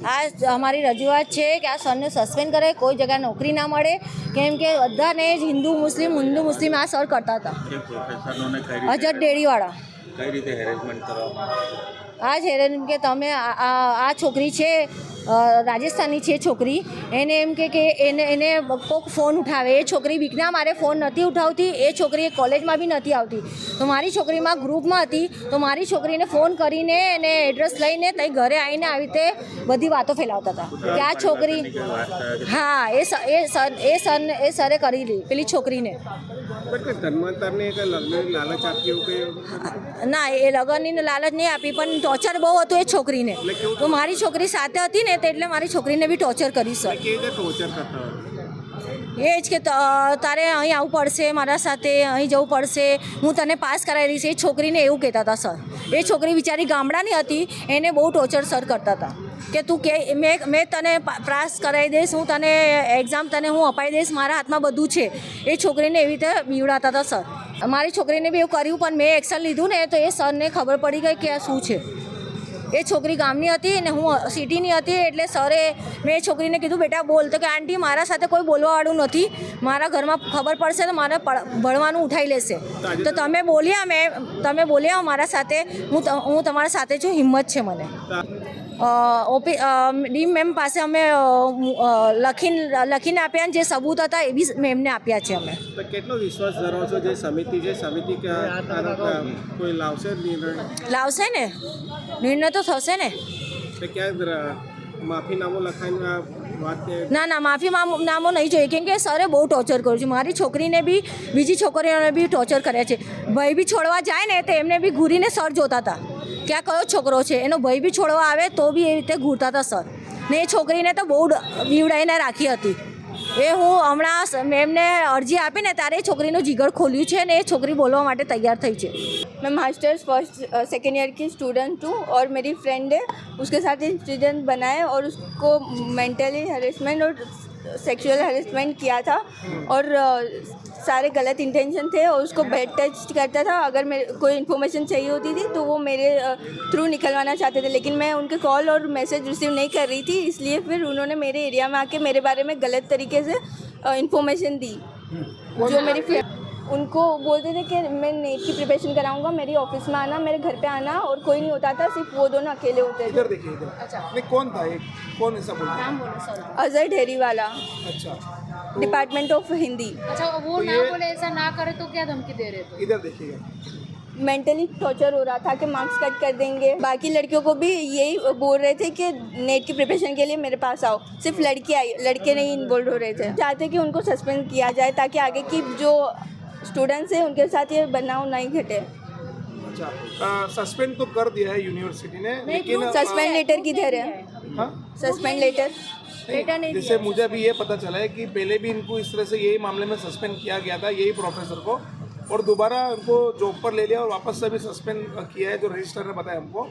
આ અમારી રજૂઆત છે કે આ સરને સસ્પેન્ડ કરે, કોઈ જગ્યાએ નોકરી ના મળે, કેમ કે બધાને જ હિન્દુ મુસ્લિમ આ સર કરતા હતા. અજર ડેરીવાળા કઈ રીતે હેરેસમેન્ટ કરવામાં? આ જ હેરાન કે તમે આ છોકરી છે રાજસ્થાની છે છોકરી, એને એમ કે એને કોઈક ફોન ઉઠાવે, એ છોકરી બીકના મારે ફોન નથી ઉઠાવતી, એ છોકરી કોલેજમાં બી નથી આવતી. તો મારી છોકરીમાં ગ્રુપમાં હતી, તો મારી છોકરીને ફોન કરીને એને એડ્રેસ લઈને ત્યાં ઘરે આવીને આવી રીતે બધી વાતો ફેલાવતા હતા કે આ છોકરી, હા એ સરે કરી લી પેલી છોકરીને. ના, એ લગ્નની લાલચ નહીં આપી, પણ ટોર્ચર બહુ હતું એ છોકરીને. તો મારી છોકરી સાથે હતી ને, એટલે મારી છોકરીને બી ટોર્ચર કરી સર. એ જ કે તારે અહીં આવવું પડશે, મારા સાથે અહીં જવું પડશે, હું તને પાસ કરાવી દઈશ, એ છોકરીને એવું કહેતા હતા સર. એ છોકરી બિચારી ગામડાની હતી, એને બહુ ટોર્ચર સર કરતા હતા કે તું કે મેં તને પાસ કરાવી દઈશ, હું તને એક્ઝામ તને હું અપાવી દઈશ, મારા હાથમાં બધું છે. એ છોકરીને એવી રીતે બીવડાતા હતા સર. મારી છોકરીને બી એવું કર્યું, પણ મેં એક્શન લીધું ને, તો એ સરને ખબર પડી ગઈ કે આ શું છે. એ છોકરી ગામની હતી ને હું સિટીની હતી, એટલે સરે મેં છોકરીને કીધું બેટા બોલ, તો કે આંટી મારા સાથે કોઈ બોલવાવાળું નથી, મારા ઘરમાં ખબર પડશે તો મારે ભણવાનું ઉઠાવી લેશે. તો તમે બોલ્યા મારા સાથે, હું તમારા સાથે છું, હિંમત છે મને. ડીમ મેમ પાસે અમે લખીને આપ્યા, જે સબૂત હતા એ બી મેમને આપ્યા છે અમે. કેટલો વિશ્વાસ ધરાવો છો જે સમિતિ છે, સમિતિ કોઈ લાવશે નિર્ણય? લાવશે ને, નિર્ણય તો થશે ને. માફીનામું લખાઈને વાત? ના, માફીનામું નહીં જોઈએ, કેમ કે સરે બહુ ટોર્ચર કર્યું છે. મારી છોકરીને બી બીજી છોકરીઓને બી ટોર્ચર કર્યા છે. ભાઈ બી છોડવા જાય ને, તો એમને બી ઘૂરીને સર જોતા હતા કે આ કયો છોકરો છે. એનો ભાઈ બી છોડવા આવે તો બી એ રીતે ઘૂરતા હતા સર. ને એ છોકરીને તો બહુ બીવડાઈને રાખી હતી. એ હું હમણાં મેમને અરજી આપીને ત્યારે એ છોકરીનું જીગર ખોલ્યું છે ને એ છોકરી બોલવા માટે तैयार થઈ છે. मैं मास्टर्स फर्स्ट सेकेंड ईयर की स्टूडेंट हूँ और मेरी फ्रेंड है, उसके साथ इंसिडेंट बना है और उसको मेंटली हरेसमेंट और सेक्सुअल हरेसमेंट किया था और सारे गलत इंटेंशन थे और उसको बेड टच करता था. अगर मेरे कोई इन्फॉर्मेशन चाहिए होती थी तो वो मेरे थ्रू निकलवाना चाहते थे, लेकिन मैं उनके कॉल और मैसेज रिसीव नहीं कर रही थी, इसलिए फिर उन्होंने मेरे एरिया में आके मेरे बारे में गलत तरीके से इन्फॉर्मेशन दी. जो मेरी उनको बोलते थे कि मैं नेट की प्रिपरेशन कराऊंगा, मेरी ऑफिस में आना, मेरे घर पे आना, और कोई नहीं होता था, सिर्फ वो दोनों अकेले होते थे. इधर देखिए इधर. अच्छा, नहीं कौन था ये, कौन ऐसा बोलता? अजहर ढेरी वाला. अच्छा, डिपार्टमेंट ऑफ हिंदी. अच्छा, वो ना बोले ऐसा ना करे तो क्या धमकी दे रहे थे? इधर देखिएगा. मेंटली टॉर्चर हो रहा था कि मार्क्स कट कर देंगे. बाकी लड़कियों को भी यही बोल रहे थे कि नेट की प्रिपरेशन के लिए मेरे पास आओ. सिर्फ लड़के नहीं इन्वॉल्व हो रहे थे. चाहते कि उनको सस्पेंड किया जाए ताकि आगे की जो स्टूडेंट्स हैं उनके साथ ये बनाव नहीं घटे. अच्छा, सस्पेंड तो कर दिया है यूनिवर्सिटी ने, लेकिन सस्पेंड लेटर किधर है? सस्पेंड लेटर जैसे मुझे अभी ये पता चला है कि पहले भी इनको इस तरह से यही मामले में सस्पेंड किया गया था, यही प्रोफेसर को, और दोबारा उनको जॉब पर ले लिया और वापस से भी सस्पेंड किया है, जो रजिस्टर ने बताया हमको.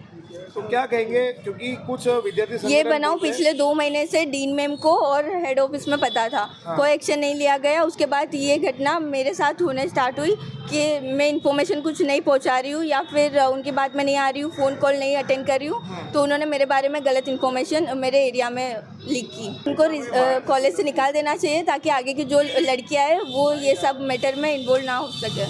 तो क्या कहेंगे, क्योंकि कुछ विद्यार्थी ये बनाओ पिछले 2 महीने से डीन मैम को और हेड ऑफिस में पता था. कोई एक्शन नहीं लिया गया. उसके बाद ये घटना मेरे साथ होने स्टार्ट हुई कि मैं इन्फॉर्मेशन कुछ नहीं पहुंचा रही हूँ या फिर उनकी बात में नहीं आ रही हूँ, फ़ोन कॉल नहीं अटेंड कर रही हूँ, तो उन्होंने मेरे बारे में गलत इन्फॉर्मेशन मेरे एरिया में लीक की. उनको कॉलेज से निकाल देना चाहिए ताकि आगे की जो लड़कियाँ हैं वो ये सब मैटर में इन्वॉल्व ना हो सके.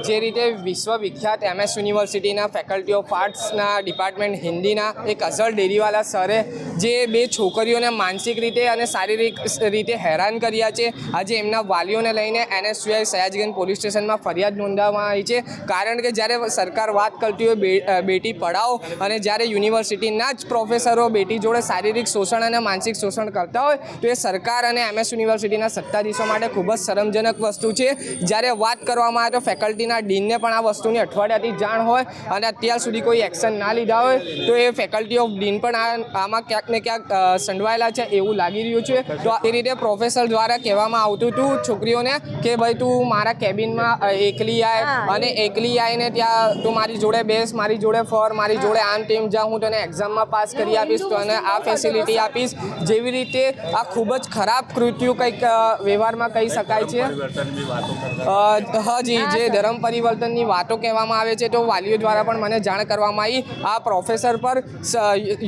જે રીતે વિશ્વવિખ્યાત MS યુનિવર્સિટીના ફેકલ્ટી ઓફ આર્ટ્સના ડિપાર્ટમેન્ટ હિન્દીના એક અઝહર ડેરીવાલા સરે જે 2 છોકરીઓને માનસિક રીતે અને શારીરિક રીતે હેરાન કર્યા છે, આજે એમના વાલીઓને લઈને NSUI સયાજગંજ પોલીસ સ્ટેશનમાં ફરિયાદ નોંધાવવામાં આવી છે. કારણ કે જ્યારે સરકાર વાત કરતી હોય બેટી પઢાઓ અને જ્યારે યુનિવર્સિટીના જ પ્રોફેસરો બેટી જોડે શારીરિક શોષણ અને માનસિક શોષણ કરતા હોય તો એ સરકાર અને MS યુનિવર્સિટીના સત્તાધીશો માટે ખૂબ જ શરમજનક વસ્તુ છે. જ્યારે વાત કરવામાં આવે તો ફેકલ્ટીના ડીનને પણ આ વસ્તુની અઠવાડિયાથી જાણ હોય અને અત્યાર સુધી કોઈ એક્શન ના લીધા હોય તો એ ફેકલ્ટી ઓફ ડીન પણ આમાં ક્યાંક ને ક્યાંક સંડવાયેલા છે એવું લાગી રહ્યું છે. તો એ રીતે પ્રોફેસર દ્વારા કહેવામાં આવતું હતું છોકરીઓને કે ભાઈ તું મારા કેબિનમાં એકલી આય અને એકલી આવીને ત્યાં તું મારી જોડે બેસ, મારી જોડે ફર, મારી જોડે આમ ટીમ જા, હું તને એક્ઝામમાં પાસ કરી આપીશ, તો અને આ ફેસિલિટી આપીશ. જેવી રીતે આ ખૂબ જ ખરાબ કૃત્યુ કંઈક વ્યવહારમાં કહી શકાય છે. હાજી, જે ધર્મ પરિવર્તનની વાતો કહેવામાં આવે છે, તો વાલીઓ દ્વારા પણ મને જાણ કરવામાં આવી આ પ્રોફેસર પર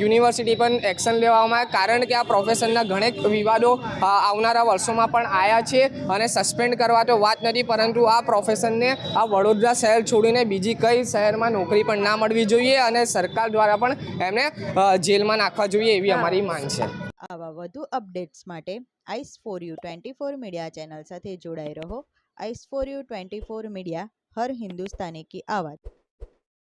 યુનિવર્સિટી પર એક્શન લેવામાં આવે, કારણ કે આ પ્રોફેસરના ઘણેક વિવાદો આવનારા વર્ષોમાં પણ આવ્યા છે અને સસ્પેન્ડ કરવા તો વાત નથી, પરંતુ આ પ્રોફેસરને આ વડોદરા શહેર છોડીને બીજી કઈ શહેરમાં નોકરી પણ ના મળવી જોઈએ અને સરકાર દ્વારા પણ એમને જેલમાં નાખવા જોઈએ એવી અમારી માંગ છે. આવા વધુ અપડેટ્સ માટે ice for you 24 media channel સાથે જોડાઈ રહો. આઈસ ફોર યુ 24 મીડિયા, હર હિન્દુસ્તાની કી આવાज़.